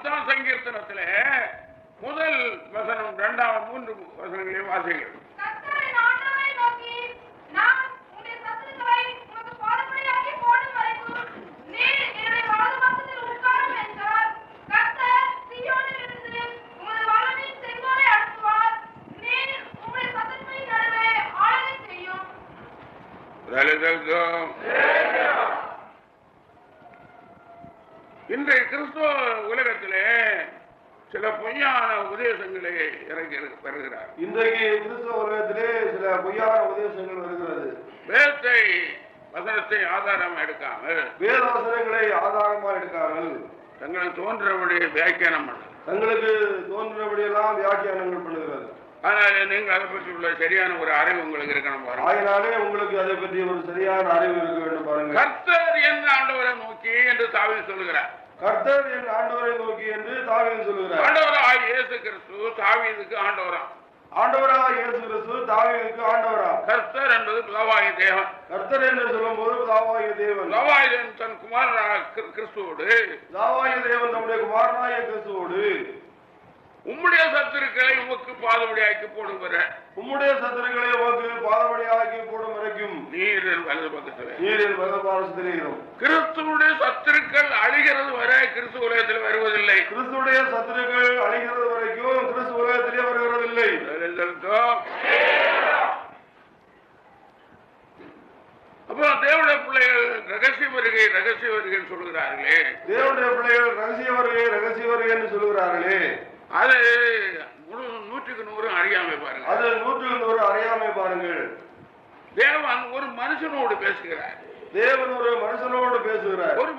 10ஆம் சங்கீர்த்தனத்திலே முதல் வசனம் 2ஆம் 3 வசனங்களையும் வாசிக்கிறோம். கர்த்தரின் ஆண்டவரை நோக்கி, நான் உம்முடைய சத்துருக்களை உமக்கு பாதபடியாக்கி போடும் வரைக்கும் நீர் என்னுடைய வலது பக்கத்தில் உட்காரும் என்றார். கர்த்தர் சீயோனிலிருந்து உமது வலமின் செங்கோலை அனுப்புவார். நீர் உம்முடைய சத்துருக்களின் நடுவே ஆளுகை செய்யும். இன்றைய கிறிஸ்துவ உலகத்திலே சில பொய்யான உபதேசங்களை இறங்கி வருகிறார். இன்றைக்கு கிறிஸ்துவ உலகத்திலே சில பொய்யான உபதேசங்கள் வருகிறது. வேதத்தை வசனத்தை ஆதாரமாக எடுக்காமல், வேத வசனங்களை ஆதாரமாக எடுக்காமல் தங்களுக்கு தோன்றபடி வியாக்கியானம் பண்ண, தங்களுக்கு தோன்றினபடியெல்லாம் வியாக்கியானங்கள் பண்ணுகிறது. அதனால நீங்கள் அதை பற்றி உள்ள சரியான ஒரு அறிவு உங்களுக்கு இருக்கணும் பாருங்க. ஆயினாலே உங்களுக்கு அதை பற்றி ஒரு சரியான அறிவு இருக்க வேண்டும் பாருங்க. கர்த்தர் என் ஆண்டவரை நோக்கி என்று தாவீது சொல்கிறார். கர்த்தர் என் ஆண்டவரை நோக்கி என்று தாவீது சொல்கிறார். ஆண்டவராய் இயேசு கிறிஸ்து தாவீதுக்கு ஆண்டவராம். ஆண்டவராக இயேசு கிறிஸ்து தாவீதுக்கு ஆண்டவராம். கர்த்தர் என்பது பிதாவாகிய தேவன். கர்த்தர் என்று சொல்லும் போது பிதாவாகிய தேவன். பிதாவாகிய தன் குமாரனாக கிறிஸ்துவோடு, பிதாவாகிய தேவன் நம்முடைய குமாரனாகிய கிறிஸ்துவோடு உம்முடைய சத்துருக்களை உமக்கு பாதபடியாக்கி போடுகிற, உம்முடைய சத்துருக்களை உமக்கு பாதபடியாக்கி போடும் வரைக்கும் நீரில் வலது பக்கத்தில், நீரில் வலதுபாரத்திலேயும். கிறிஸ்துவுடைய சத்துருக்கள் அழிகிறது வரை கிறிஸ்து உலகத்தில் வருவதில்லை. கிறிஸ்துடைய சத்துருக்கள் அழிகிறது வரைக்கும் கிறிஸ்து உலகத்திலே வருகிறதில்லை. அப்புறம் தேவனுடைய பிள்ளைகள் ரகசிய வருகை ரகசிய வருகைன்னு சொல்லுகிறார்களே, தேவனுடைய பிள்ளைகள் ரகசிய வருகை ரகசிய வருகை என்று சொல்லுகிறார்களே, அது 100க்கு 100 அறியாமை பாருங்க. அது 100க்கு 100 அறியாமை பாருங்கள். தேவன் ஒரு மனுஷனோடு பேசுகிறார். தேவன் ஒரு மனுஷனோடு பேசுகிறார். ஒரு